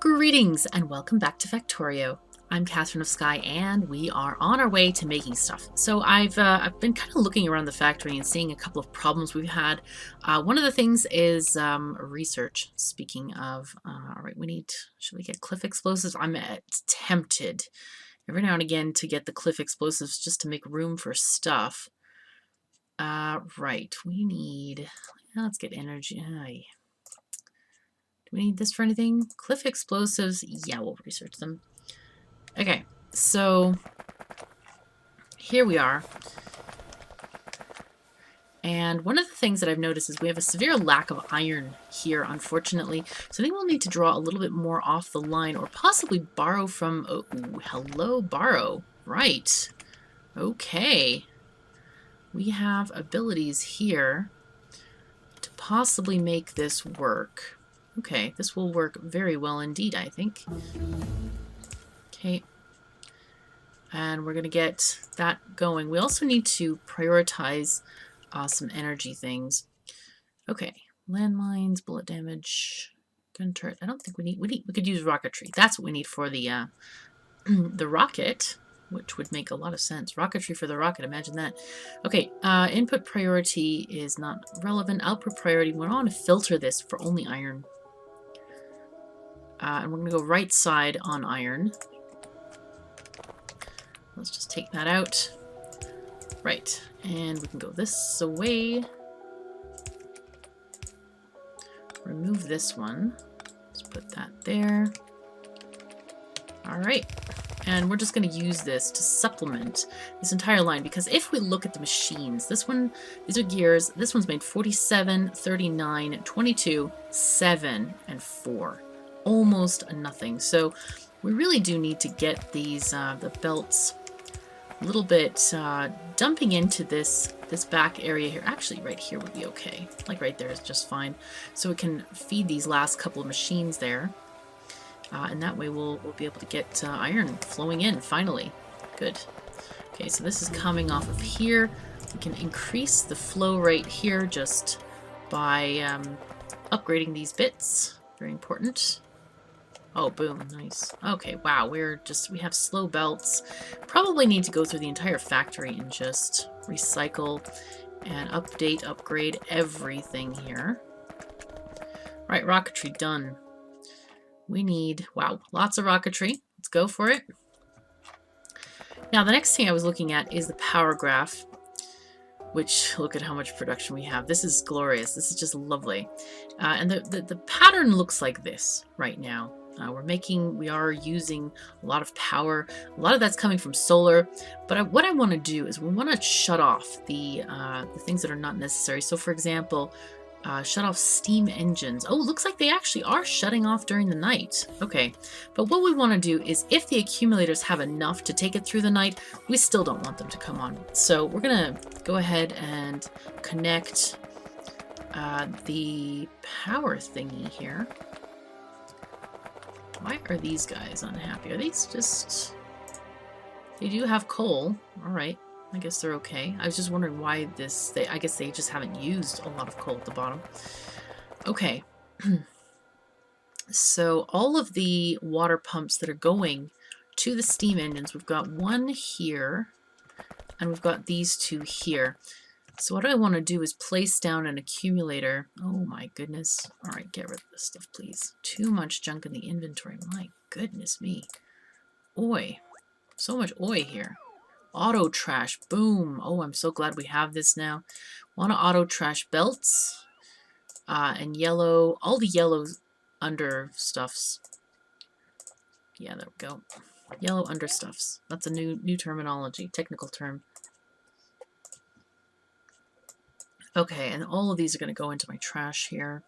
Greetings and welcome back to Factorio. I'm KatherineOfSky and we are on our way to making stuff. So I've been kind of looking around the factory and seeing a couple of problems we've had. One of the things is research. Speaking of, all right, should we get cliff explosives? I'm tempted every now and again to get the cliff explosives just to make room for stuff. Right, let's get energy. Do we need this for anything? Cliff explosives, yeah, we'll research them. Okay, so here we are. And one of the things that I've noticed is we have a severe lack of iron here, unfortunately. So I think we'll need to draw a little bit more off the line or possibly borrow from... Oh, hello, borrow. Right. Okay. We have abilities here to possibly make this work. Okay, this will work very well indeed, I think. Okay. And we're going to get that going. We also need to prioritize some energy things. Okay. Landmines, bullet damage, gun turret. I don't think we could use rocketry. That's what we need for the the rocket, which would make a lot of sense. Rocketry for the rocket, imagine that. Okay, input priority is not relevant. Output priority, we want to filter this for only iron. And we're going to go right side on iron. Let's just take that out. Right, and we can go this away. Remove this one. Let's put that there. All right. And we're just going to use this to supplement this entire line, because if we look at the machines, these are gears. This one's made 47, 39, 22, 7, and 4. Almost nothing. So we really do need to get these the belts a little bit dumping into this back area here. Actually, right here would be okay. Like right there is just fine. So we can feed these last couple of machines there. And that way we'll be able to get iron flowing in, finally. Good. Okay, so this is coming off of here. We can increase the flow rate here just by upgrading these bits. Very important. Oh, boom, nice. Okay, wow, we have slow belts. Probably need to go through the entire factory and just recycle and update, upgrade everything here. Right, rocketry done. We need, wow, lots of rocketry. Let's go for it. Now, the next thing I was looking at is the power graph, which, look at how much production we have. This is glorious. This is just lovely. And the pattern looks like this right now. We are using a lot of power. A lot of that's coming from solar. But what I want to do is we want to shut off the things that are not necessary. So, for example, shut off steam engines. Oh, looks like they actually are shutting off during the night. Okay, but what we want to do is if the accumulators have enough to take it through the night, we still don't want them to come on. So we're going to go ahead and connect the power thingy here. Why are these guys unhappy? Are these just... They do have coal. All right. I guess they're okay. I was just wondering why I guess they just haven't used a lot of coal at the bottom. Okay. So all of the water pumps that are going to the steam engines, we've got one here, and we've got these two here. So what I want to do is place down an accumulator. Oh my goodness. All right, get rid of this stuff, please. Too much junk in the inventory. My goodness me. Oi. So much oi here. Auto trash, boom. Oh, I'm so glad we have this now. Want to auto trash belts and yellow, all the yellow under stuffs. Yeah, there we go. Yellow under stuffs. That's a new terminology, technical term. Okay, and all of these are going to go into my trash here.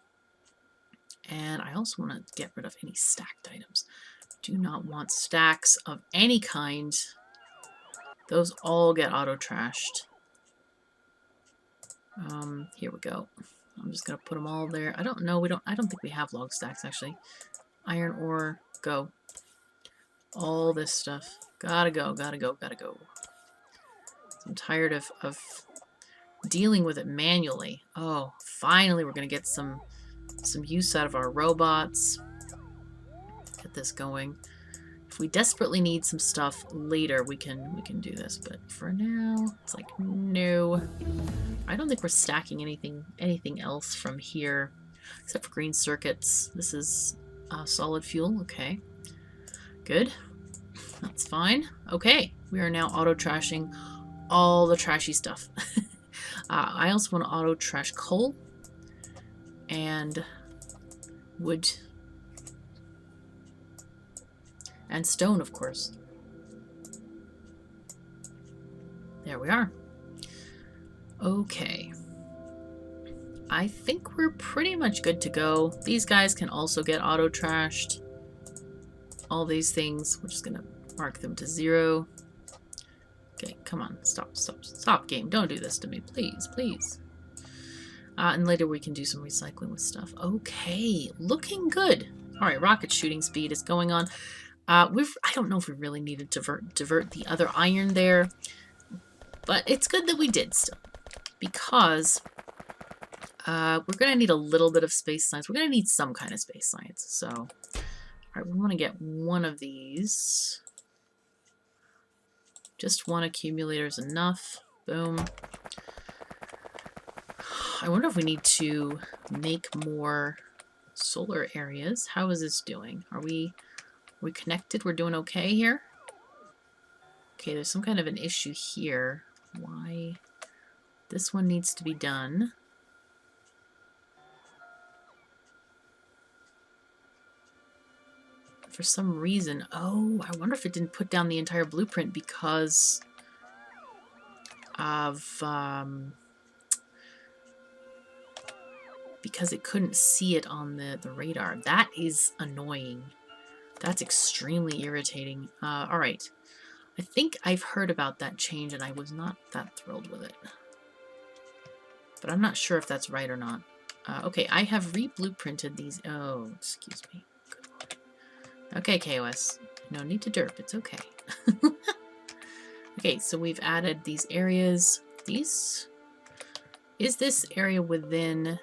And I also want to get rid of any stacked items. Do not want stacks of any kind. Those all get auto-trashed. Here we go. I'm just gonna put them all there. I don't know, I don't think we have log stacks actually. Iron ore, go. All this stuff. Gotta go, gotta go, gotta go. I'm tired of dealing with it manually. Oh, finally we're gonna get some use out of our robots. get this going. If we desperately need some stuff later, we can do this. But for now, it's like, no. I don't think we're stacking anything else from here, except for green circuits. This is solid fuel. Okay. Good. That's fine. Okay. We are now auto-trashing all the trashy stuff. I also want to auto-trash coal and wood and stone, of course. There we are. Okay. I think we're pretty much good to go. These guys can also get auto-trashed. All these things, we're just going to mark them to 0. Okay, come on. Stop, game. Don't do this to me. Please, please. And later we can do some recycling with stuff. Okay, looking good. Alright, rocket shooting speed is going on. I don't know if we really needed to divert the other iron there. But it's good that we did still. Because we're going to need a little bit of space science. We're going to need some kind of space science. So, alright, we want to get one of these. Just one accumulator is enough. Boom. I wonder if we need to make more solar areas. How is this doing? Are we connected? We're doing okay here? Okay, there's some kind of an issue here. Why? This one needs to be done. For some reason. Oh, I wonder if it didn't put down the entire blueprint because of because it couldn't see it on the radar. That is annoying. That's extremely irritating. Alright. I think I've heard about that change and I was not that thrilled with it. But I'm not sure if that's right or not. Okay, I have re-blueprinted these. Oh, excuse me. Good Lord. Okay, KOS. No need to derp. It's okay. Okay, so we've added these areas. Is this area within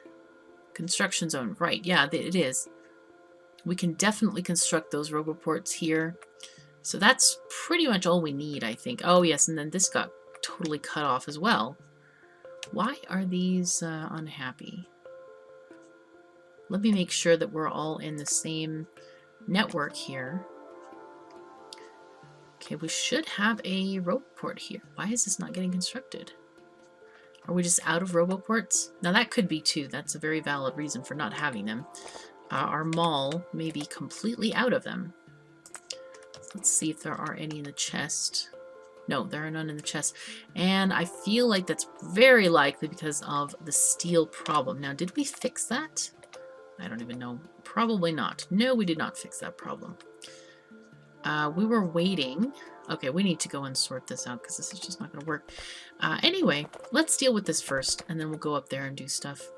construction zone? Right, yeah, it is. We can definitely construct those roboports here. So that's pretty much all we need, I think. Oh, yes, and then this got totally cut off as well. Why are these unhappy? Let me make sure that we're all in the same network here. Okay, we should have a roboport here. Why is this not getting constructed? Are we just out of roboports? Now that could be too. That's a very valid reason for not having them. Our mall may be completely out of them. Let's see if there are any in the chest. No, there are none in the chest. And I feel like that's very likely because of the steel problem. Now, did we fix that? I don't even know. Probably not. No, we did not fix that problem. We were waiting. Okay, we need to go and sort this out because this is just not going to work. Anyway, let's deal with this first, and then we'll go up there and do stuff.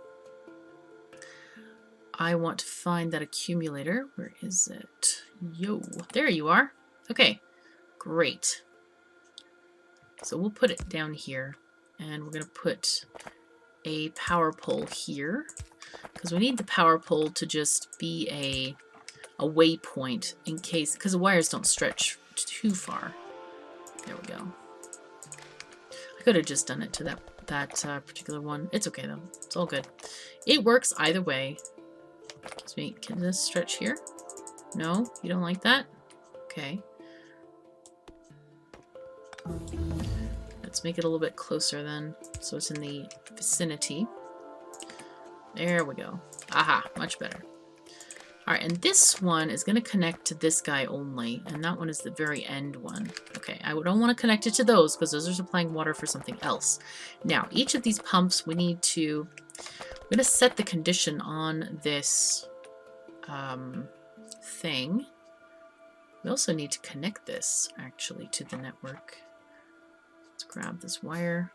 I want to find that accumulator. Where is it? Yo, there you are. Okay, great. So we'll put it down here, and we're going to put a power pole here, because we need the power pole to just be a waypoint in case, because the wires don't stretch too far. There we go. I could have just done it to that particular one. It's okay though. It's all good. It works either way. Excuse me. Can this stretch here? No? You don't like that? Okay. Let's make it a little bit closer then, so it's in the vicinity. There we go. Aha, much better. Alright, and this one is going to connect to this guy only, and that one is the very end one. Okay, I don't want to connect it to those, because those are supplying water for something else. Now, each of these pumps, we need to... I'm going to set the condition on this thing. We also need to connect this, actually, to the network. Let's grab this wire.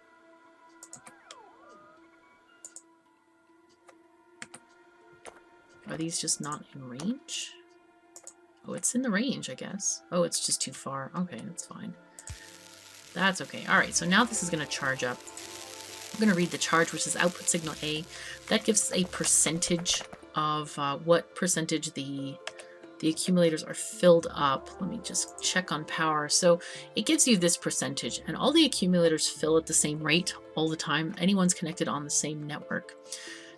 Are these just not in range? Oh, it's in the range, I guess. Oh, it's just too far. Okay, that's fine. That's okay. Alright, so now this is going to charge up. I'm going to read the charge, which is output signal A. That gives us a percentage of what percentage the the accumulators are filled up. Let me just check on power. So it gives you this percentage, and all the accumulators fill at the same rate all the time. Anyone's connected on the same network.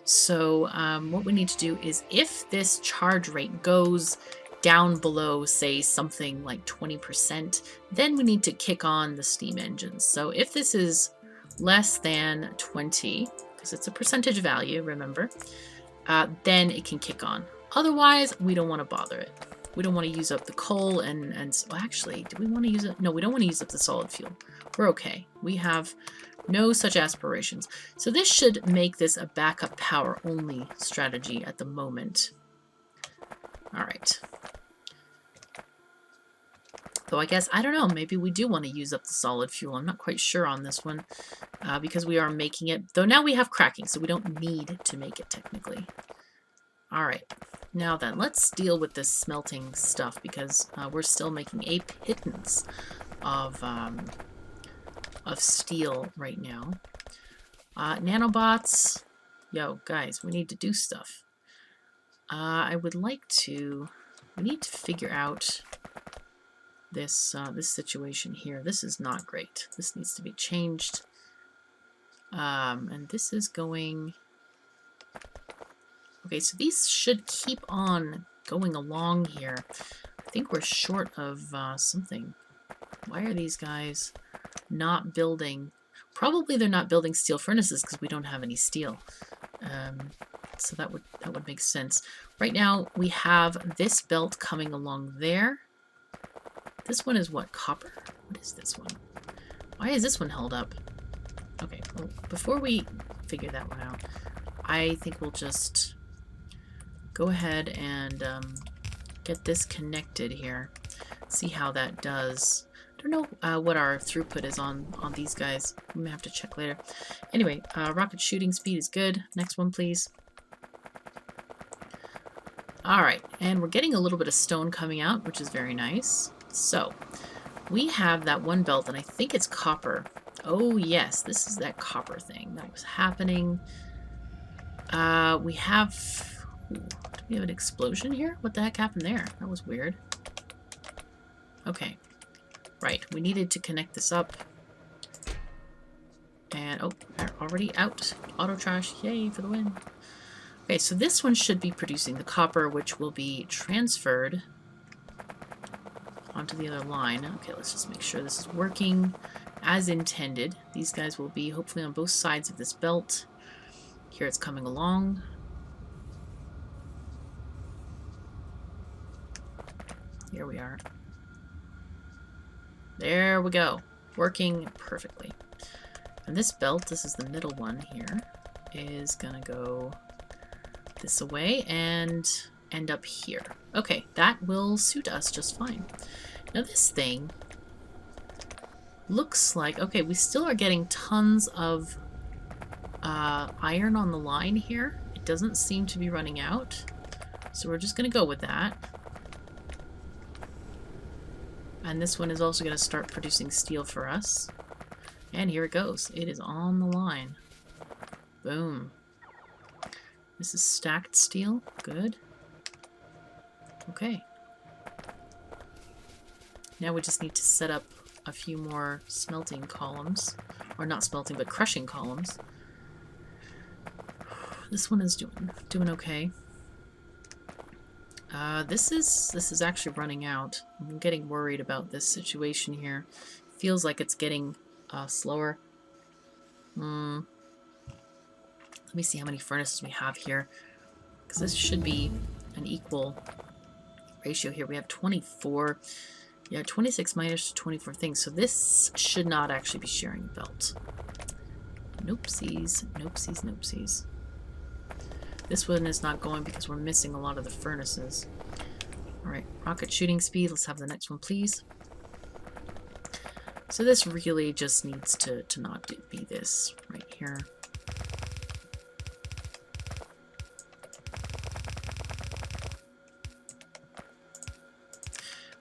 So what we need to do is, if this charge rate goes down below, say, something like 20%, then we need to kick on the steam engines. So if this is less than 20, because it's a percentage value, remember, then it can kick on. Otherwise, we don't want to bother it. We don't want to use up the coal and well, actually, do we want to use it? No, we don't want to use up the solid fuel. We're okay. We have no such aspirations. So this should make this a backup power only strategy at the moment. All right. Though I guess, I don't know, maybe we do want to use up the solid fuel. I'm not quite sure on this one because we are making it. Though now we have cracking, so we don't need to make it technically. All right. Now then, let's deal with this smelting stuff because we're still making a pittance of steel right now. Nanobots. Yo, guys, we need to do stuff. I would like to... We need to figure out this this situation here. This is not great. This needs to be changed. And this is going... Okay, so these should keep on going along here. I think we're short of something. Why are these guys not building? Probably they're not building steel furnaces because we don't have any steel. So that would make sense. Right now we have this belt coming along there. This one is what, copper? What is this one? Why is this one held up? Okay, well, before we figure that one out, I think we'll just go ahead and get this connected here. See how that does. I don't know what our throughput is on these guys. We may have to check later. Anyway, rocket shooting speed is good. Next one, please. Alright, and we're getting a little bit of stone coming out, which is very nice. So, we have that one belt, and I think it's copper. Oh yes, this is that copper thing that was happening. We have... Ooh, do we have an explosion here? What the heck happened there? That was weird. Okay. Right, we needed to connect this up. And, oh, they're already out. Auto trash, yay for the win. Okay, so this one should be producing the copper, which will be transferred onto the other line. Okay, let's just make sure this is working as intended. These guys will be hopefully on both sides of this belt. Here it's coming along. Here we are. There we go. Working perfectly. And this belt, this is the middle one here, is gonna go this away and end up here. Okay, that will suit us just fine. Now this thing looks like... Okay, we still are getting tons of iron on the line here. It doesn't seem to be running out. So we're just gonna go with that. And this one is also going to start producing steel for us. And here it goes. It is on the line. Boom. This is stacked steel. Good. Okay. Now we just need to set up a few more smelting columns. Or not smelting, but crushing columns. This one is doing okay. This is actually running out. I'm getting worried about this situation here. Feels like it's getting slower. Let me see how many furnaces we have here, because this should be an equal ratio here. We have 24. Yeah, 26 minus 24 things. So this should not actually be sharing a belt. Noopsies, noopsies, noopsies. This one is not going because we're missing a lot of the furnaces. Alright, rocket shooting speed. Let's have the next one, please. So this really just needs to not be this right here.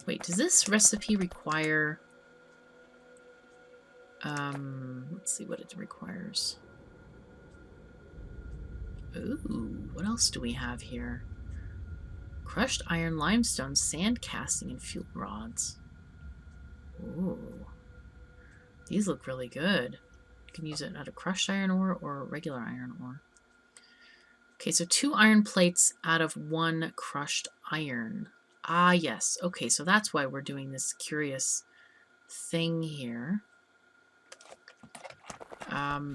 Wait, does this recipe require... let's see what it requires. Ooh, what else do we have here? Crushed iron, limestone, sand casting, and fuel rods. Ooh. These look really good. You can use it out of crushed iron ore or regular iron ore. Okay, so 2 iron plates out of 1 crushed iron. Ah, yes. Okay, so that's why we're doing this curious thing here.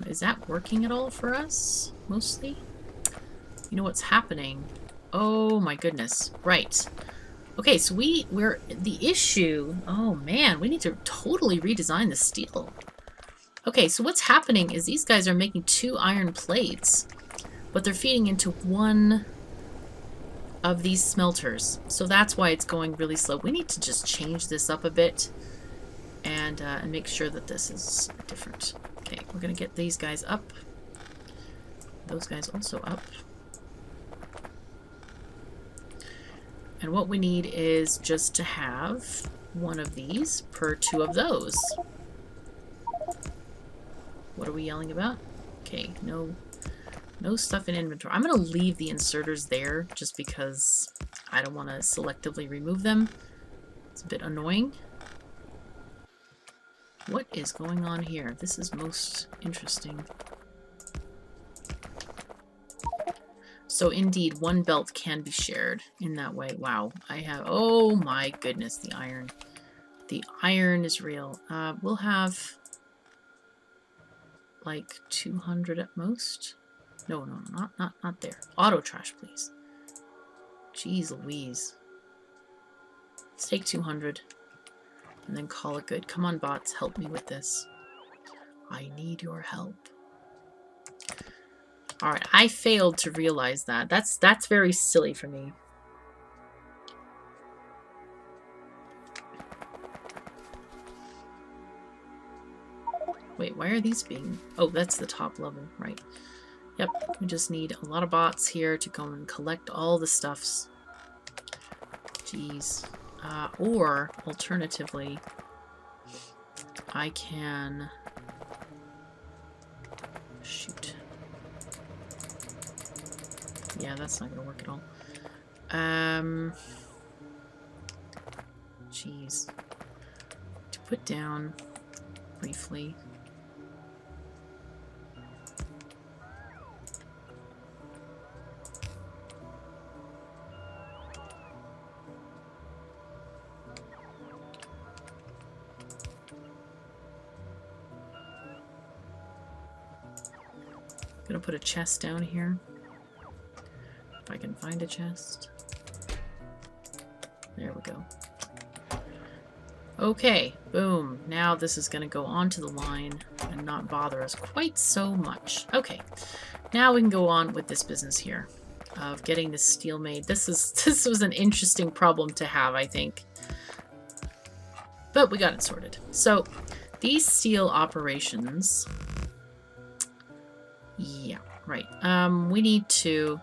Is that working at all for us? Mostly? You know what's happening? Oh my goodness. Right. Okay, so we're the issue. Oh man, we need to totally redesign the steel. Okay, so what's happening is these guys are making 2 iron plates, but they're feeding into 1 of these smelters. So that's why it's going really slow. We need to just change this up a bit and make sure that this is different. Okay, we're gonna get these guys up. Those guys also up. And what we need is just to have 1 of these per 2 of those. What are we yelling about? Okay, no stuff in inventory. I'm going to leave the inserters there just because I don't want to selectively remove them. It's a bit annoying. What is going on here? This is most interesting. So indeed, 1 belt can be shared in that way. Wow, I have... Oh my goodness, the iron. The iron is real. We'll have like 200 at most. No, not there. Auto trash, please. Jeez Louise. Let's take 200 and then call it good. Come on, bots, help me with this. I need your help. Alright, I failed to realize that. That's very silly for me. Wait, why are these being... Oh, that's the top level, right. Yep, we just need a lot of bots here to go and collect all the stuffs. Jeez. Or, alternatively, I can... Shoot. Yeah, that's not gonna work at all. Jeez. To put down briefly. Gonna put a chest down here. If I can find a chest. There we go. Okay, boom. Now this is gonna go onto the line and not bother us quite so much. Okay, now we can go on with this business here of getting this steel made. This was an interesting problem to have, I think. But we got it sorted. So these steel operations... Yeah, right. We need to...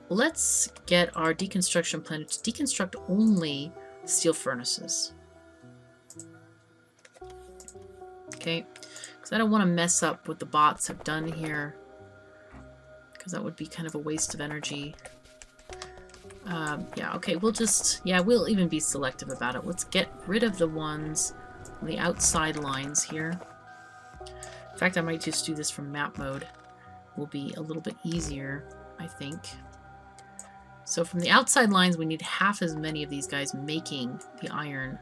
Let's get our deconstruction plan to deconstruct only steel furnaces. Okay, because I don't want to mess up what the bots have done here, because that would be kind of a waste of energy. Yeah, okay, we'll just... Yeah, we'll even be selective about it. Let's get rid of the ones on the outside lines here. In fact, I might just do this from map mode. Will be a little bit easier, I think. So from the outside lines, we need half as many of these guys making the iron.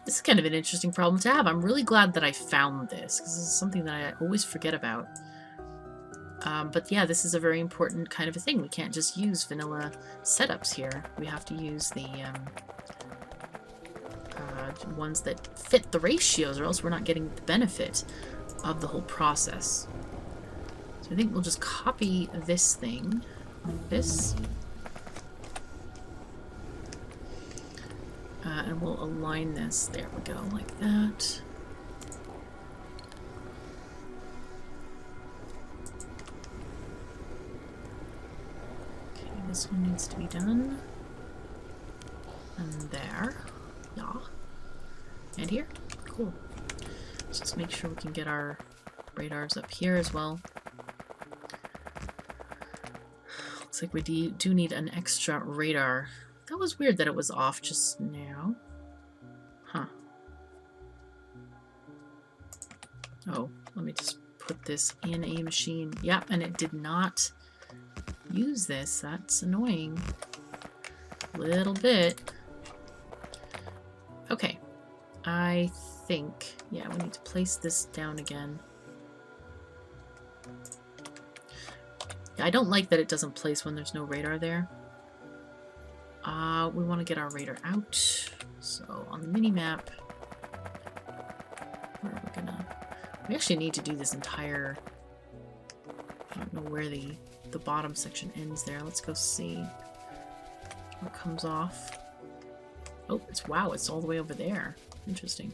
This is kind of an interesting problem to have. I'm really glad that I found this, because this is something that I always forget about. But yeah, this is a very important kind of a thing. We can't just use vanilla setups here. We have to use the ones that fit the ratios, or else we're not getting the benefit of the whole process. So I think we'll just copy this thing, like this. And we'll align this, there we go, like that. Okay, this one needs to be done. And there. Yeah. And here. Cool. Let's just make sure we can get our radars up here as well. Looks like we do need an extra radar. That was weird that it was off just now. Huh. Oh, let me just put this in a machine. Yep, and it did not use this. That's annoying. Little bit. Okay. I think, yeah, we need to place this down again. Yeah, I don't like that it doesn't place when there's no radar there. We want to get our radar out. So on the mini-map, where are we gonna... We actually need to do this entire... I don't know where the bottom section ends there. Let's go see what comes off. Oh, wow, it's all the way over there. Interesting.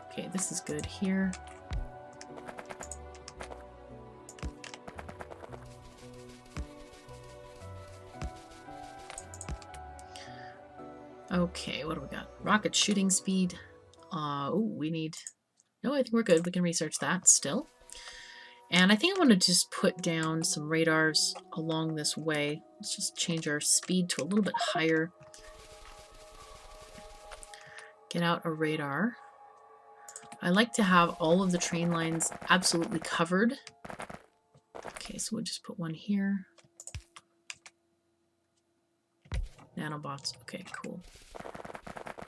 Okay, this is good here. Okay, what do we got? Rocket shooting speed. Oh, we need... No, I think we're good. We can research that still. And I think I want to just put down some radars along this way. Let's just change our speed to a little bit higher. Get out a radar. I like to have all of the train lines absolutely covered. Okay, so we'll just put one here. Nanobots. Okay, cool.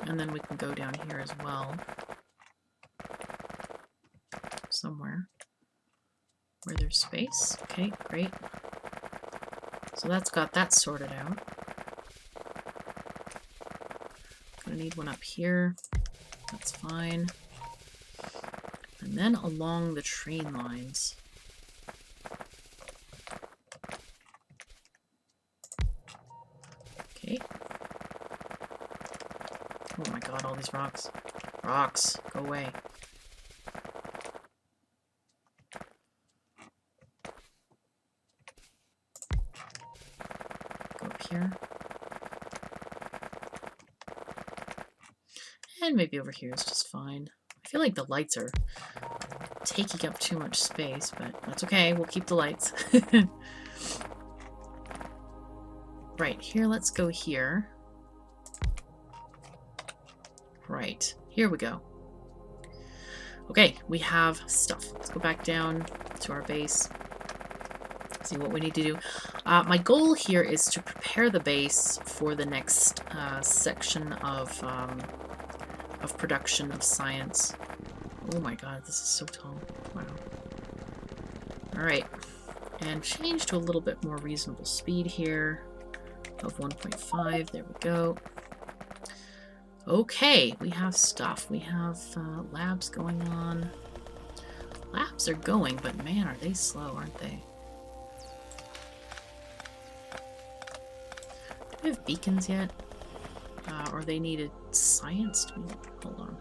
And then we can go down here as well. Somewhere. Where there's space. Okay, great. So that's got that sorted out. Gonna need one up here. That's fine. And then along the train lines. Okay. Oh my god, all these rocks. Rocks, go away. Go up here. And maybe over here is just fine. I feel like the lights are taking up too much space, but that's okay. We'll keep the lights. Right, here, let's go here. Right, here we go. Okay, we have stuff. Let's go back down to our base. See what we need to do. My goal here is to prepare the base for the next section of production of science. Oh my god, this is so tall. Wow. Alright. And change to a little bit more reasonable speed here. Of 1.5. There we go. Okay, we have stuff. We have labs going on. Labs are going, but man, are they slow, aren't they? Do we have beacons yet? Or they needed science? Hold on.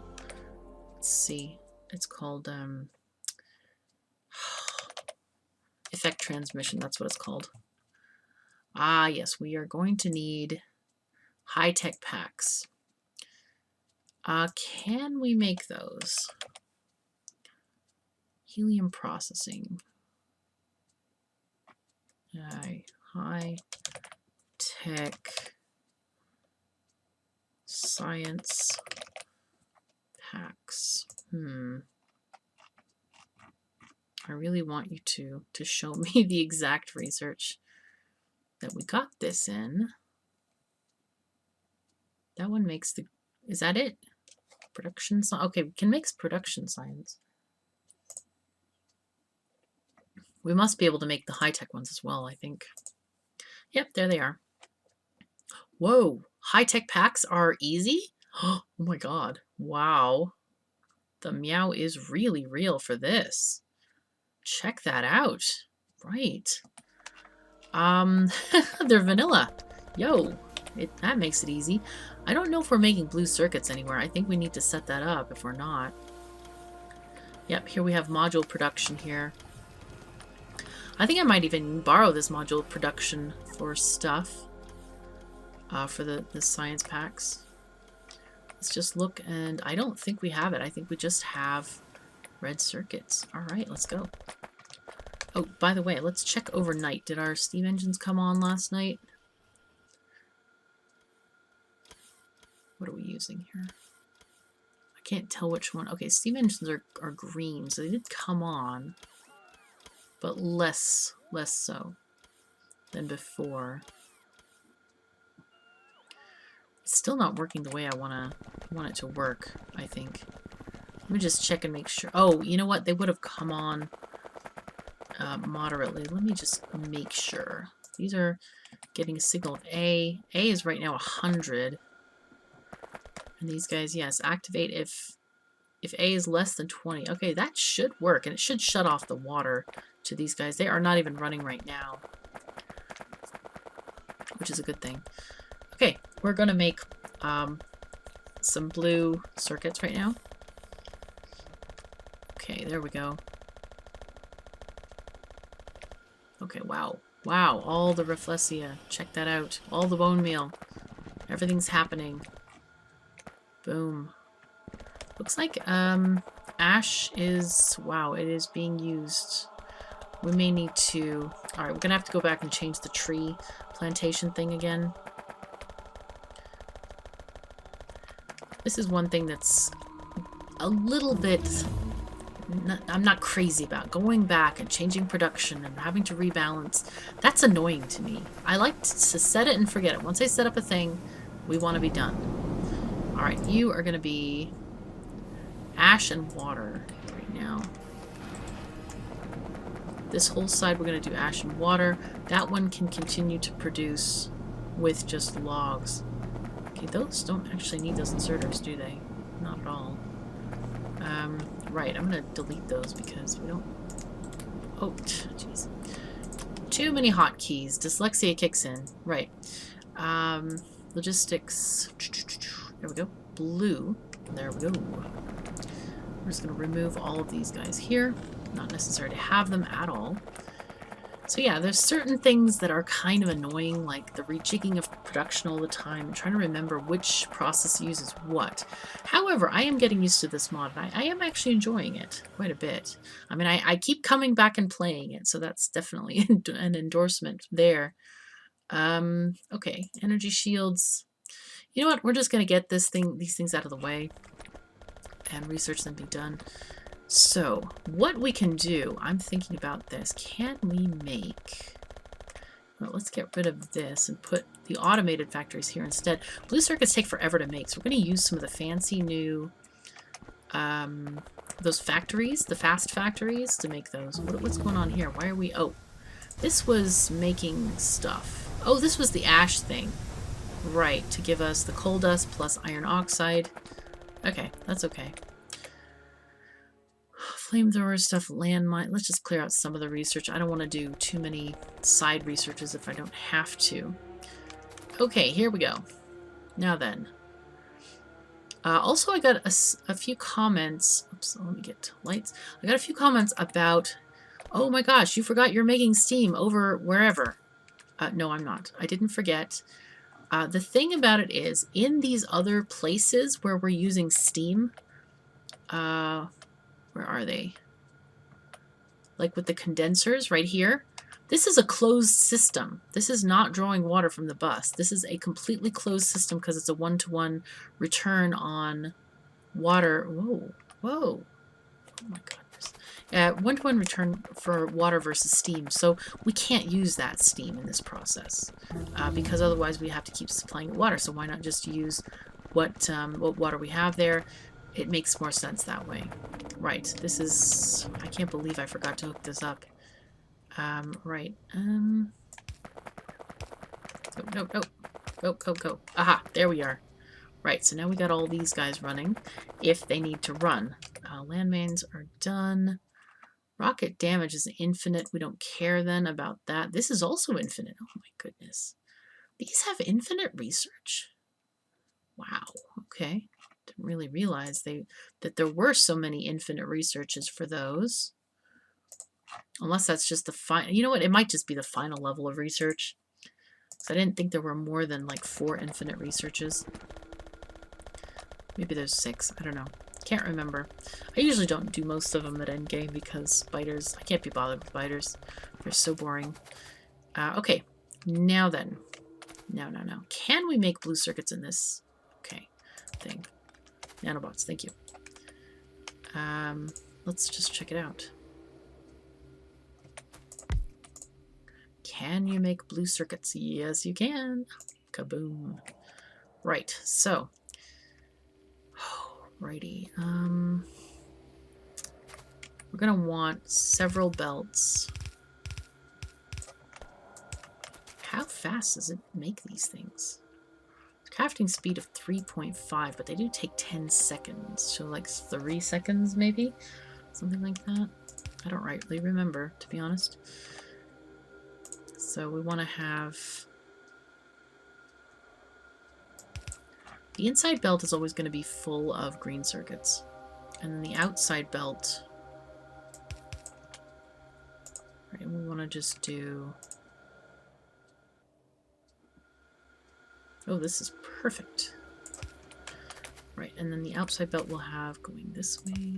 Let's see. It's called effect transmission. That's what it's called. Ah, yes, we are going to need high-tech packs. Can we make those? Helium processing. High-tech science packs. I really want you to show me the exact research that we got this in. That one makes the... Is that it? Production science. Okay, we can make production science. We must be able to make the high-tech ones as well, I think. Yep, there they are. Whoa! High-tech packs are easy? Oh my god. Wow. The meow is really real for this. Check that out. Right. They're vanilla. Yo, that makes it easy. I don't know if we're making blue circuits anywhere. I think we need to set that up if we're not. Yep, here we have module production here. I think I might even borrow this module production for stuff. For the science packs. Let's just look, and I don't think we have it. I think we just have red circuits. Alright, let's go. Oh, by the way, let's check overnight. Did our steam engines come on last night? What are we using here? I can't tell which one. Okay, steam engines are green, so they did come on, but less so than before. It's still not working the way I want it to work, I think. Let me just check and make sure. Oh, you know what? They would have come on moderately. Let me just make sure. These are getting a signal of A. A is right now 100. And these guys, yes, activate if A is less than 20. Okay, that should work, and it should shut off the water to these guys. They are not even running right now, which is a good thing. Okay, we're going to make some blue circuits right now. Okay, there we go. Okay, wow. Wow, all the Rafflesia. Check that out. All the bone meal. Everything's happening. Boom. Looks like ash is... Wow, it is being used. We may need to... Alright, we're going to have to go back and change the tree plantation thing again. This is one thing that's a little bit... I'm not crazy about going back and changing production and having to rebalance. That's annoying to me. I like to set it and forget it. Once I set up a thing, we want to be done. Alright, you are going to be ash and water right now. This whole side we're going to do ash and water. That one can continue to produce with just logs. Okay, those don't actually need those inserters, do they? Not at all. Right, I'm going to delete those because we don't... Oh, jeez. Too many hotkeys. Dyslexia kicks in. Right. Logistics. There we go. Blue. There we go. We're just going to remove all of these guys here. Not necessary to have them at all. So yeah, there's certain things that are kind of annoying, like the rejigging of production all the time, and trying to remember which process uses what. However, I am getting used to this mod, and I am actually enjoying it quite a bit. I mean, I keep coming back and playing it, so that's definitely an endorsement there. Okay, energy shields. You know what? We're just going to get these things out of the way and research them be done. So, what we can do, I'm thinking about this. Can we make... Well, let's get rid of this and put the automated factories here instead. Blue circuits take forever to make, so we're going to use some of the fancy new... those factories, the fast factories, to make those. What's going on here? Why are we... Oh, this was making stuff. Oh, this was the ash thing. Right, to give us the coal dust plus iron oxide. Okay, that's okay. Flamethrower stuff, landmine. Let's just clear out some of the research. I don't want to do too many side researches if I don't have to. Okay, here we go. Now then. Also, I got a few comments. Oops, let me get lights. I got a few comments about, oh my gosh, you forgot you're making steam over wherever. No, I'm not. I didn't forget. The thing about it is, in these other places where we're using steam, where are they? Like with the condensers right here. This is a closed system. This is not drawing water from the bus. This is a completely closed system because it's a one-to-one return on water. Whoa, whoa. Oh my goodness. One-to-one return for water versus steam. So we can't use that steam in this process because otherwise we have to keep supplying water. So why not just use what water we have there? It makes more sense that way. Right, this is... I can't believe I forgot to hook this up. Right. Go. Go. Aha, there we are. Right, so now we got all these guys running, if they need to run. Landmines are done. Rocket damage is infinite. We don't care then about that. This is also infinite. Oh my goodness. These have infinite research? Wow, okay. Didn't really realize that there were so many infinite researches for those. Unless that's just the final... You know what? It might just be the final level of research. So I didn't think there were more than like 4 infinite researches. Maybe there's 6. I don't know. Can't remember. I usually don't do most of them at endgame because spiders, I can't be bothered with spiders. They're so boring. Okay, now then. No. Can we make blue circuits in this? Okay, thing. Nanobots, thank you. Let's just check it out. Can you make blue circuits? Yes, you can. Kaboom. Right, so. Righty. We're gonna want several belts. How fast does it make these things? Crafting speed of 3.5, but they do take 10 seconds. So like 3 seconds maybe? Something like that. I don't rightly remember, to be honest. So we want to have... The inside belt is always going to be full of green circuits. And then the outside belt... Right, we want to just do... Oh, this is perfect. Right, and then the outside belt we'll have going this way.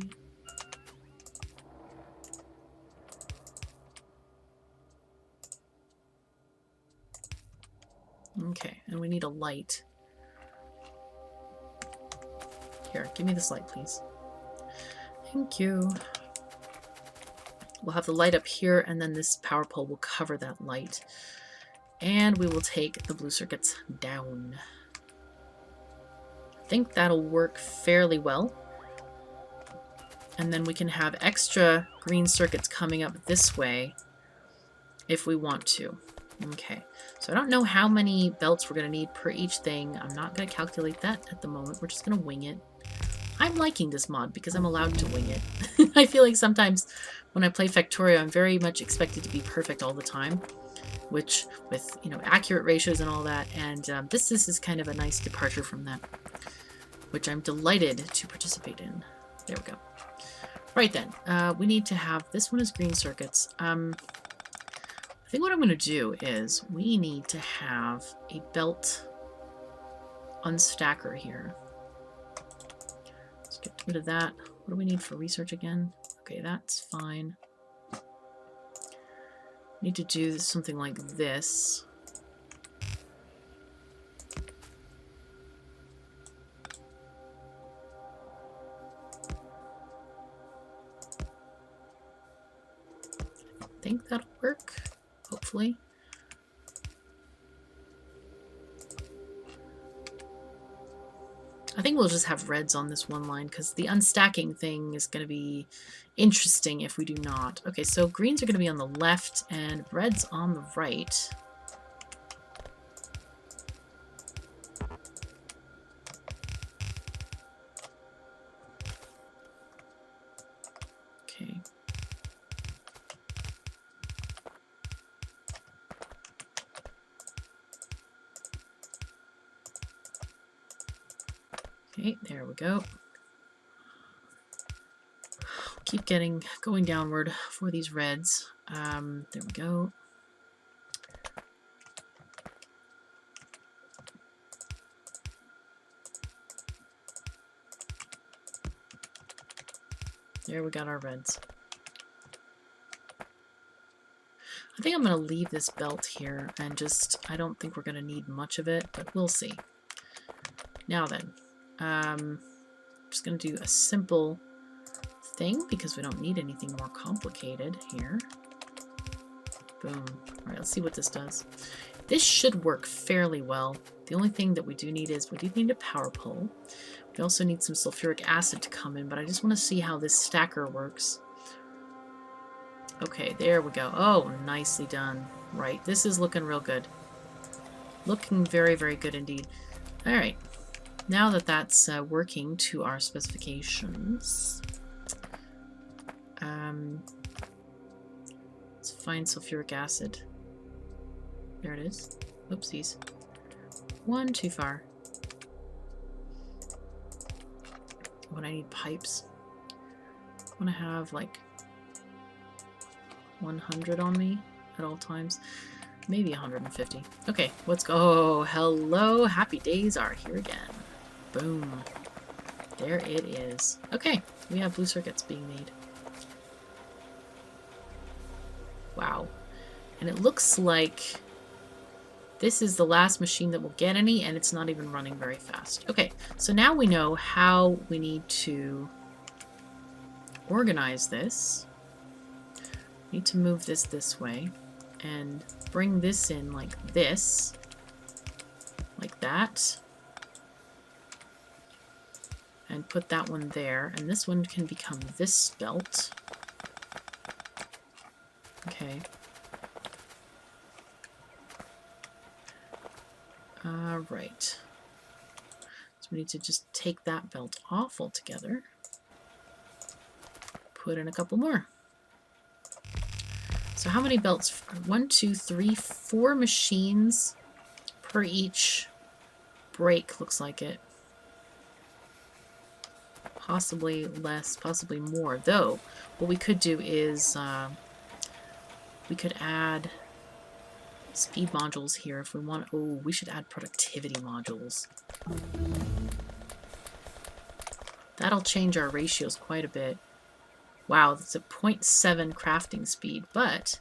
Okay, and we need a light. Here, give me this light, please. Thank you. We'll have the light up here, and then this power pole will cover that light. And we will take the blue circuits down. I think that'll work fairly well. And then we can have extra green circuits coming up this way if we want to. Okay, so I don't know how many belts we're going to need per each thing. I'm not going to calculate that at the moment. We're just going to wing it. I'm liking this mod because I'm allowed to wing it. I feel like sometimes when I play Factorio, I'm very much expected to be perfect all the time. Which, with, you know, accurate ratios and all that, and this is kind of a nice departure from that, which I'm delighted to participate in. There we go. Right then, we need to have, this one is green circuits. I think what I'm going to do is, we need to have a belt unstacker here. Let's get rid of that. What do we need for research again? Okay, that's fine. Need to do something like this. I think that'll work, hopefully. I think we'll just have reds on this one line because the unstacking thing is going to be interesting if we do not. Okay, so greens are going to be on the left and reds on the right. Okay. Okay, there we go. Keep going downward for these reds. There we go. There we got our reds. I think I'm going to leave this belt here and just, I don't think we're going to need much of it, but we'll see. Now then. I'm just going to do a simple thing because we don't need anything more complicated here. Boom. Alright, let's see what this does. This should work fairly well. The only thing that we do need is we do need a power pole. We also need some sulfuric acid to come in, but I just want to see how this stacker works. Okay, there we go. Oh, nicely done. Right, this is looking real good. Looking very, very good indeed. Alright. Now that that's working to our specifications, let's find sulfuric acid. There it is. Oopsies. One too far. When I need pipes, I want to have like 100 on me at all times. Maybe 150. Okay, let's go. Oh, hello. Happy days are here again. Boom. There it is. Okay, we have blue circuits being made. Wow. And it looks like this is the last machine that will get any, and it's not even running very fast. Okay, so now we know how we need to organize this. We need to move this way and bring this in like this, like that, and put that one there, and this one can become this belt. Okay. Alright. So we need to just take that belt off altogether. Put in a couple more. So how many belts? 1, 2, 3, 4 machines per each break, looks like it. Possibly less, possibly more. Though, what we could do is we could add speed modules here if we want. Oh, we should add productivity modules. That'll change our ratios quite a bit. Wow, that's a 0.7 crafting speed, but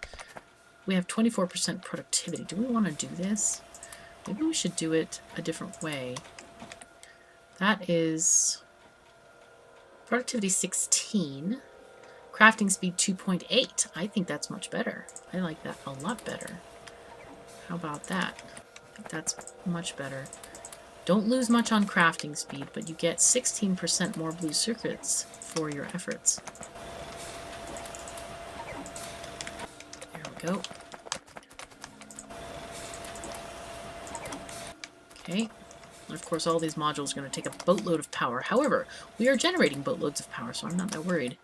we have 24% productivity. Do we want to do this? Maybe we should do it a different way. That is productivity 16, crafting speed 2.8. I think that's much better. I like that a lot better. How about that? I think that's much better. Don't lose much on crafting speed, but you get 16% more blue circuits for your efforts. There we go. Okay. And of course, all these modules are going to take a boatload of power. However, we are generating boatloads of power, so I'm not that worried.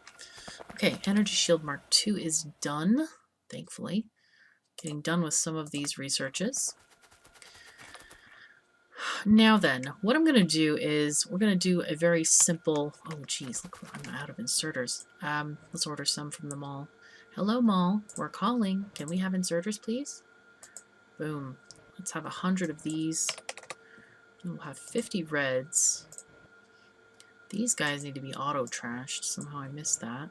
Okay, Energy Shield Mark II is done, thankfully. Getting done with some of these researches. Now then, what I'm going to do is we're going to do a very simple... Oh, geez, look, I'm out of inserters. Let's order some from the mall. Hello, mall. We're calling. Can we have inserters, please? Boom. Let's have 100 of these. We'll have 50 reds. These guys need to be auto-trashed. Somehow I missed that.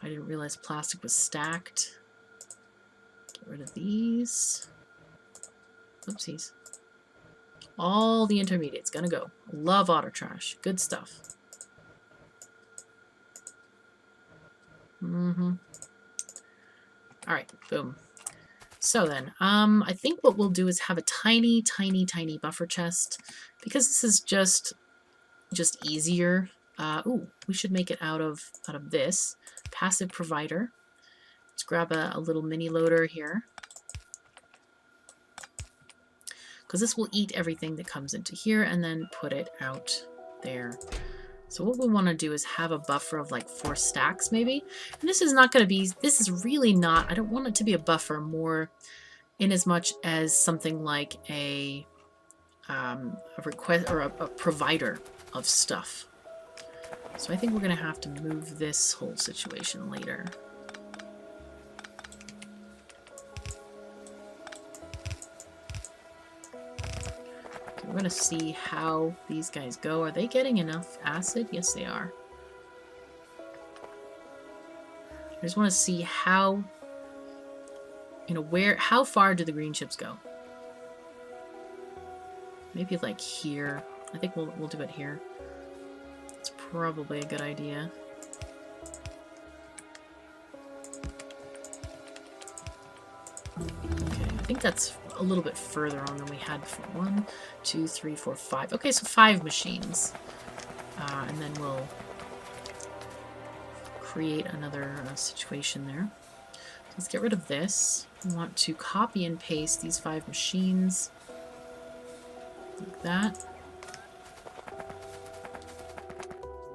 I didn't realize plastic was stacked. Get rid of these. Oopsies. All the intermediates gonna go. Love auto trash. Good stuff. Alright, boom. So then, I think what we'll do is have a tiny, tiny, tiny buffer chest. Because this is just easier. Ooh, we should make it out of this. Passive provider. Let's grab a little mini loader here. Because this will eat everything that comes into here and then put it out there. So what we want to do is have a buffer of like 4 stacks maybe. And this is not going to be, this is really not, I don't want it to be a buffer more in as much as something like a request or a provider of stuff. So I think we're going to have to move this whole situation later. We're going to see how these guys go. Are they getting enough acid? Yes, they are. I just want to see how, how far do the green chips go? Maybe like here. I think we'll do it here. It's probably a good idea. Okay, I think that's a little bit further on than we had before. 1, 2, 3, 4, 5. Okay, so 5 machines. And then we'll create another situation there. Let's get rid of this. We want to copy and paste these 5 machines. Like that.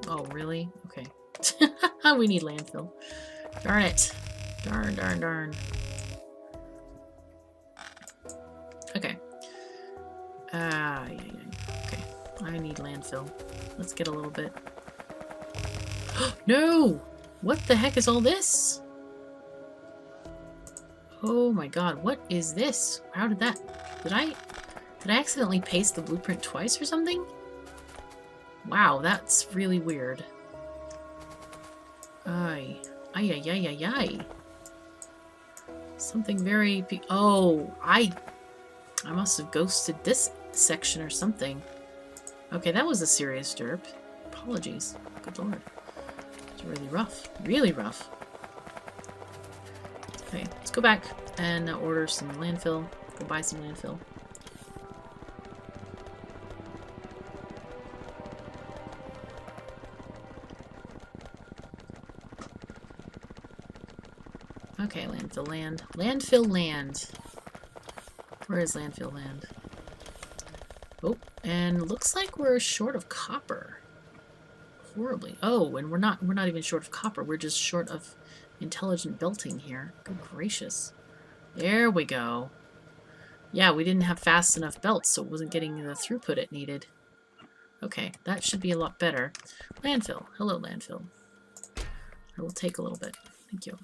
Oh, really? Okay. We need landfill. Darn it. Darn, darn, darn. Okay. Yeah. Okay. I need landfill. Let's get a little bit. No! What the heck is all this? Oh my god, what is this? How did that... Did I accidentally paste the blueprint twice or something? Wow, that's really weird. Ay. Ay, ay, ay, ay, ay. Something very... Oh, I must have ghosted this section or something. Okay, that was a serious derp. Apologies. Good lord. It's really rough. Really rough. Okay, let's go back and order some landfill. Go buy some landfill. Okay, landfill land. Landfill land. Where is landfill land? Oh, and looks like we're short of copper. Horribly. Oh, and we're not even short of copper. We're just short of intelligent belting here. Good gracious. There we go. Yeah, we didn't have fast enough belts, so it wasn't getting the throughput it needed. Okay, that should be a lot better. Landfill. Hello, landfill. I will take a little bit. Thank you.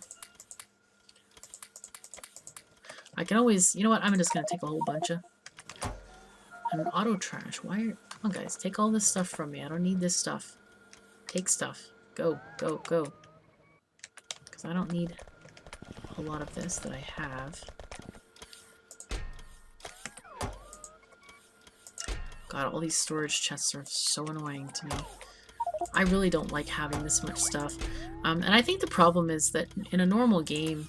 I can always... You know what? I'm just going to take a whole bunch of... And auto trash. Why are... Come on, guys. Take all this stuff from me. I don't need this stuff. Take stuff. Go, go, go. Because I don't need a lot of this that I have. God, all these storage chests are so annoying to me. I really don't like having this much stuff. And I think the problem is that in a normal game,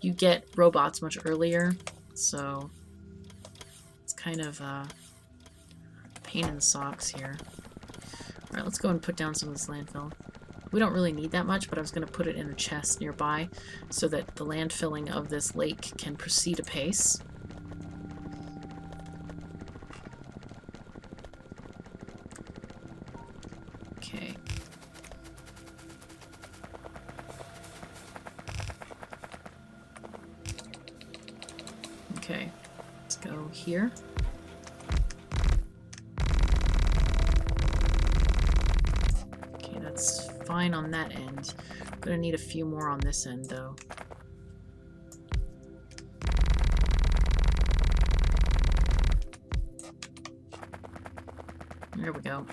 you get robots much earlier. So it's kind of a pain in the socks here. Alright, let's go and put down some of this landfill. We don't really need that much, but I was going to put it in a chest nearby so that the landfilling of this lake can proceed apace. Okay. Okay, let's go here. Okay, that's fine on that end. I'm gonna need a few more on this end, though. There we go.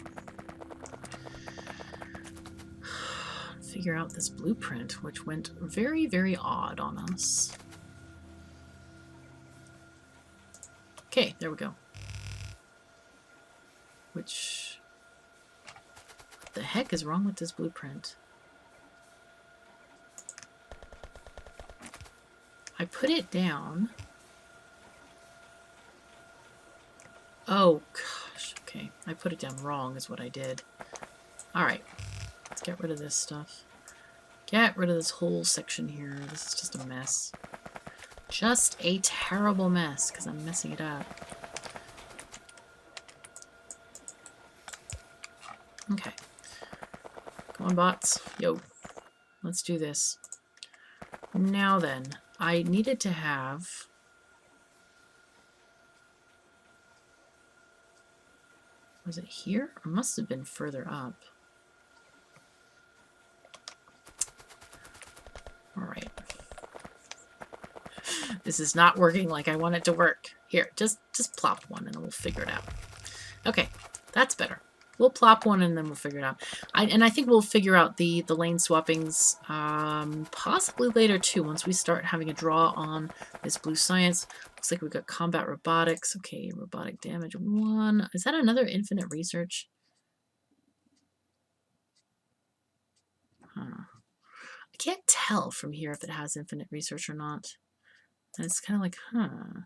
Figure out this blueprint, which went very, very odd on us. Okay, there we go. Which... What the heck is wrong with this blueprint? I put it down. Oh, gosh. Okay, I put it down wrong is what I did. Alright, let's get rid of this stuff. Get rid of this whole section here. This is just a mess. Just a terrible mess, because I'm messing it up. Okay. Come on, bots. Yo. Let's do this. Now then, I needed to have... Was it here? Or must have been further up. Alright. This is not working like I want it to work. Here, just plop one and we'll figure it out. Okay, that's better. We'll plop one and then we'll figure it out. I think we'll figure out the lane swappings possibly later too, once we start having a draw on this blue science. Looks like we've got combat robotics. Okay, robotic damage 1. Is that another infinite research? Huh. I can't tell from here if it has infinite research or not. And it's kind of like, huh.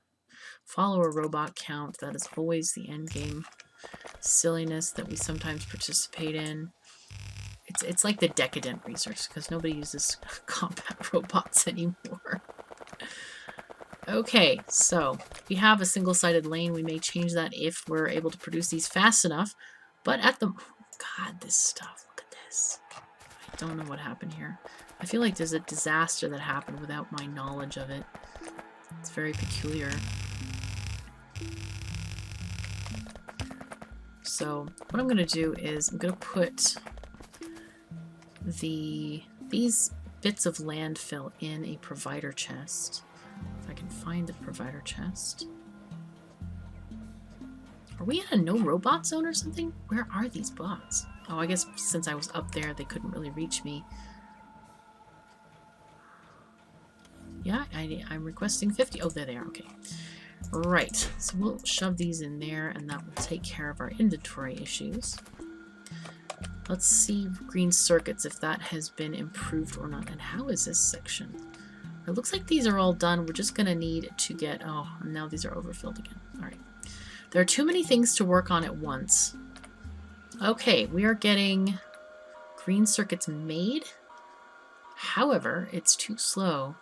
Follow a robot count. That is always the end game silliness that we sometimes participate in. It's like the decadent research because nobody uses combat robots anymore. Okay, so we have a single-sided lane. We may change that if we're able to produce these fast enough. But at the... God, this stuff. Look at this. I don't know what happened here. I feel like there's a disaster that happened without my knowledge of it. It's very peculiar. So what I'm going to do is I'm going to put these bits of landfill in a provider chest. If I can find the provider chest. Are we in a no robot zone or something? Where are these bots? Oh, I guess since I was up there, they couldn't really reach me. Yeah, I'm requesting 50. Oh, there they are. Okay. Right. So we'll shove these in there, and that will take care of our inventory issues. Let's see green circuits, if that has been improved or not. And how is this section? It looks like these are all done. We're just going to need to get... Oh, now these are overfilled again. All right. There are too many things to work on at once. Okay, we are getting green circuits made. However, it's too slow.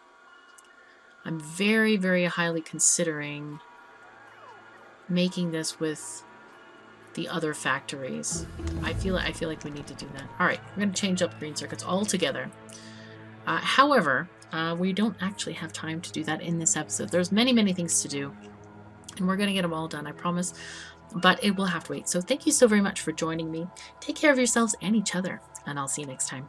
I'm very, very highly considering making this with the other factories. I feel like we need to do that. All right, we're going to change up green circuits altogether. However, we don't actually have time to do that in this episode. There's many, many things to do, and we're going to get them all done, I promise. But it will have to wait. So thank you so very much for joining me. Take care of yourselves and each other, and I'll see you next time.